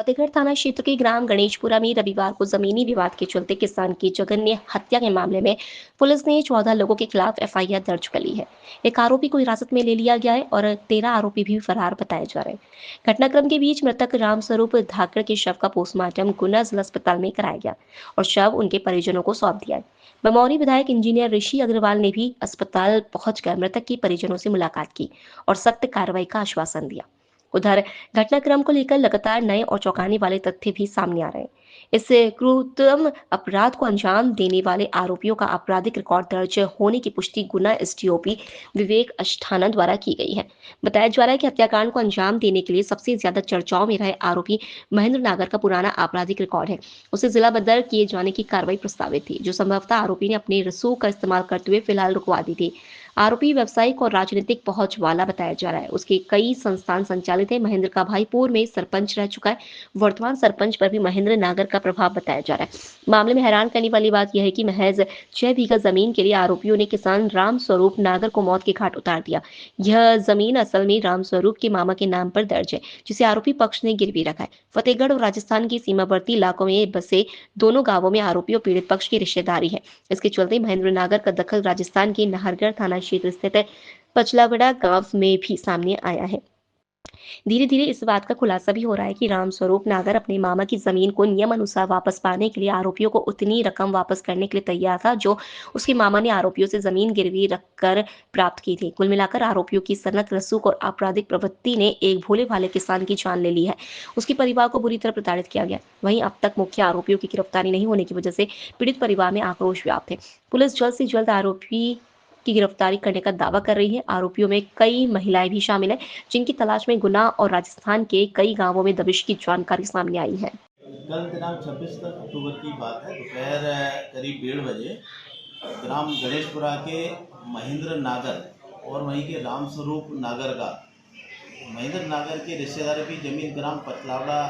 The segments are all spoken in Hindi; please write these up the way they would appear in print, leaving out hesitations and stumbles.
फतेहगढ़ थाना क्षेत्र के ग्राम गणेशपुरा में रविवार को जमीनी विवाद के चलते किसान की जघन्य हत्या के मामले में पुलिस ने 14 लोगों के खिलाफ एफआईआर दर्ज कर ली है। एक आरोपी को हिरासत में ले लिया गया है और 13 आरोपी भी फरार बताए जा रहे हैं। घटनाक्रम के बीच मृतक रामस्वरूप धाकड़ के शव का पोस्टमार्टम गुना जिला अस्पताल में कराया गया और शव उनके परिजनों को सौंप दिया है। बमौरी विधायक इंजीनियर ऋषि अग्रवाल ने भी अस्पताल पहुंचकर मृतक के परिजनों से मुलाकात की और सख्त कार्रवाई का आश्वासन दिया। उधर घटनाक्रम को लेकर लगातार नए और चौंकाने वाले तथ्य भी सामने आ रहे हैं। इस क्रूरतम अपराध को अंजाम देने वाले आरोपियों का आपराधिक रिकॉर्ड दर्ज होने की पुष्टि गुना एसडीओपी विवेक अष्ठाना द्वारा की गई है। बताया जा रहा है कि हत्याकांड को अंजाम देने के लिए सबसे ज्यादा चर्चाओं में रहे आरोपी महेंद्र नागर का पुराना आपराधिक रिकॉर्ड है। उसे जिला बदर किए जाने की कार्रवाई प्रस्तावित थी, जो संभवतः आरोपी ने अपने रसूख का इस्तेमाल करते हुए फिलहाल रुकवा दी थी। आरोपी व्यावसायिक और राजनीतिक पहुंच वाला बताया जा रहा है। उसके कई संस्थान संचालित है। महेंद्र का भाई पूर्व में सरपंच रह चुका है। वर्तमान सरपंच पर भी महेंद्र नागर का प्रभाव बताया जा रहा है। मामले में हैरान करने वाली बात यह है कि महज 6 बीघा जमीन के लिए आरोपियों ने किसान राम स्वरूप नागर को मौत के घाट उतार दिया। यह जमीन असल में राम स्वरूप के मामा के नाम पर दर्ज है, जिसे आरोपी पक्ष ने गिरवी रखा है। फतेहगढ़ और राजस्थान के सीमावर्ती इलाकों में बसे दोनों गांवों में आरोपी और पीड़ित पक्ष की रिश्तेदारी है। इसके चलते महेंद्र नागर का दखल राजस्थान के नाहरगढ़ थाना क्षेत्र स्थित पचलावड़ा गांव में भी सामने आया है। धीरे धीरे इस बात का खुलासा भी हो रहा है कि रामस्वरूप नागर अपने मामा की जमीन को नियम अनुसार वापस पाने के लिए आरोपियों को उतनी रकम वापस करने के लिए तैयार था जो उसके मामा ने आरोपियों से जमीन गिरवी रखकर प्राप्त की थी। कुल मिलाकर आरोपियों की सनत, रसूख और आपराधिक प्रवृत्ति ने एक भोले भाले किसान की जान ले ली है। उसके परिवार को बुरी तरह प्रताड़ित किया गया। वहीं अब तक मुख्य आरोपियों की गिरफ्तारी नहीं होने की वजह से पीड़ित परिवार में आक्रोश व्याप्त है। पुलिस जल्द से जल्द आरोपी की गिरफ्तारी करने का दावा कर रही है। आरोपियों में कई महिलाएं भी शामिल हैं, जिनकी तलाश में गुना और राजस्थान के कई गांवों में दबिश की जानकारी सामने आई है। कल दिनांक 26 अक्टूबर की बात है। दोपहर करीब 1:30 बजे ग्राम गणेशपुरा के महेंद्र नागर और वहीं के रामस्वरूप नागर का महेंद्र नागर के रिश्तेदारों की जमीन ग्राम पतलावड़ा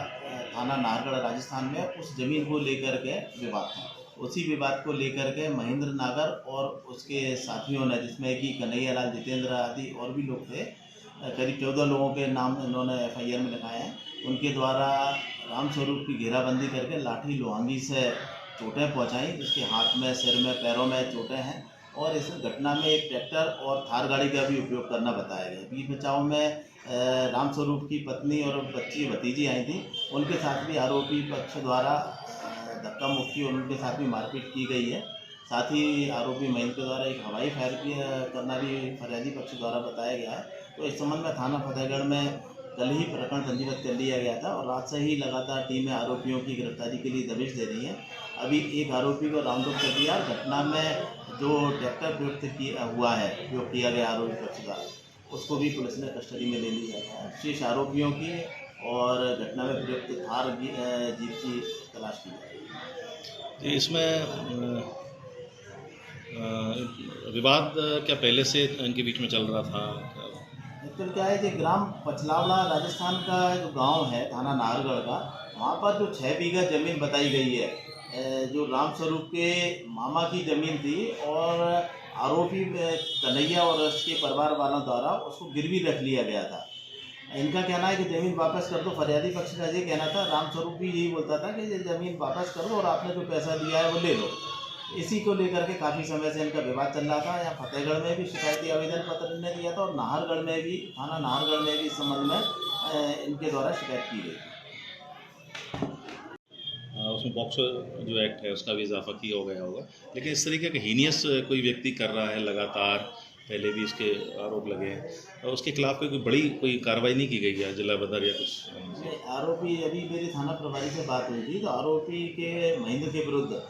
थाना नाहरगढ़ राजस्थान में उस जमीन को लेकर के विवाद था। उसी विवाद को लेकर के महेंद्र नागर और उसके साथियों ने, जिसमें कि कन्हैया लाल, जितेंद्र आदि और भी लोग थे, करीब 14 लोगों के नाम इन्होंने एफआईआर में लिखाए हैं। उनके द्वारा रामस्वरूप की घेराबंदी करके लाठी लोहांगी से चोटें पहुंचाई। इसके हाथ में, सिर में, पैरों में चोटें हैं और इस घटना में एक ट्रैक्टर और थार गाड़ी का भी उपयोग करना बताया गया। बीच बचाव में रामस्वरूप की पत्नी और बच्ची भतीजी आई थी। उनके साथ भी आरोपी पक्ष द्वारा धक्का मुक्की और उनके साथ भी मारपीट की गई है। साथ ही आरोपी महेंद्र के द्वारा एक हवाई फायर करना भी फरियादी पक्ष द्वारा बताया गया है। तो इस संबंध में थाना फतेहगढ़ में कल ही प्रकरण पंजीबद्ध कर लिया गया था और रात से ही लगातार टीमें आरोपियों की गिरफ्तारी के लिए दबिश दे रही हैं। अभी एक आरोपी को राउंड अप कर दिया। घटना में जो ट्रैक्टर प्रयुक्त हुआ है, उपयोग किया गया आरोपी पक्ष का, उसको भी पुलिस ने कस्टडी में ले लिया है। शेष आरोपियों की और घटना में प्रयुक्त थार जीप की तलाश की जा रही है। इसमें विवाद क्या पहले से इनके बीच में चल रहा था? एक्चुअल क्या है कि ग्राम पचलावड़ा राजस्थान का जो गांव है थाना नाहरगढ़ का, वहाँ पर जो 6 बीघा ज़मीन बताई गई है, जो रामस्वरूप के मामा की ज़मीन थी और आरोपी कन्हैया और उसके परिवार वालों द्वारा उसको गिरवी रख लिया गया था। इनका कहना है कि ज़मीन वापस कर दो। फरियादी पक्ष का ये कहना था, रामस्वरूप भी यही बोलता था कि ये ज़मीन वापस कर दो और आपने जो पैसा दिया है वो ले लो। इसी को लेकर के काफ़ी समय से इनका विवाद चल रहा था। यहाँ फतेहगढ़ में भी शिकायती आवेदन पत्र इन्होंने दिया था और नाहरगढ़ में भी, थाना नाहरगढ़ में भी इस संबंध में इनके द्वारा शिकायत की गई। उसमें पॉक्सो जो एक्ट है उसका भी इजाफा किया हो गया होगा, लेकिन इस तरीके का हीनियस कोई व्यक्ति कर रहा है लगातार, पहले भी इसके आरोप लगे हैं और उसके खिलाफ कोई बड़ी कोई कार्रवाई नहीं की गई है जिला बदर या कुछ? आरोपी, अभी मेरी थाना प्रभारी से बात हुई थी तो आरोपी के महेंद्र के विरुद्ध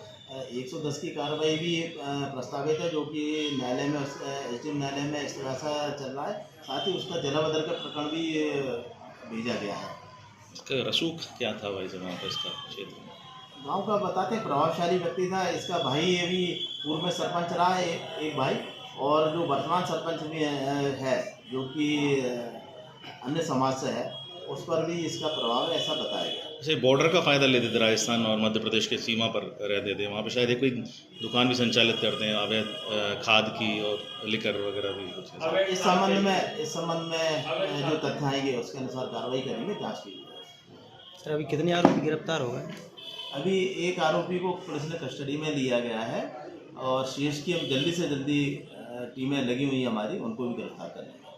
110 की कार्रवाई भी प्रस्तावित है, जो कि न्यायालय में, एसडीएम न्यायालय में इस्तगासा चल रहा है। साथ ही उसका जिला बदर का प्रकरण भी भेजा गया है। इसका रसूख क्या था भाई जमा पर इसका क्षेत्र में? गांव का बताते हैं, प्रभावशाली व्यक्ति था। इसका भाई अभी पूर्व में सरपंच रहा है, एक भाई, और जो वर्तमान सरपंच भी है जो कि अन्य समाज से है, उस पर भी इसका प्रभाव है, ऐसा बताया गया। जैसे बॉर्डर का फ़ायदा लेते थे, राजस्थान और मध्य प्रदेश के सीमा पर रहते थे, वहाँ पे शायद कोई दुकान भी संचालित करते हैं अवैध खाद की और लिकर वगैरह भी कुछ। इस संबंध में जो तथ्य आएंगे उसके अनुसार कार्रवाई करेंगे, जाँच की जाएगी। सर अभी कितने आरोपी गिरफ्तार हो गए? अभी एक आरोपी को पुलिस ने कस्टडी में लिया गया है और शेष की हम जल्दी से जल्दी टीमें लगी हुई हैं हमारी, उनको भी गिरफ्तार करेंगे।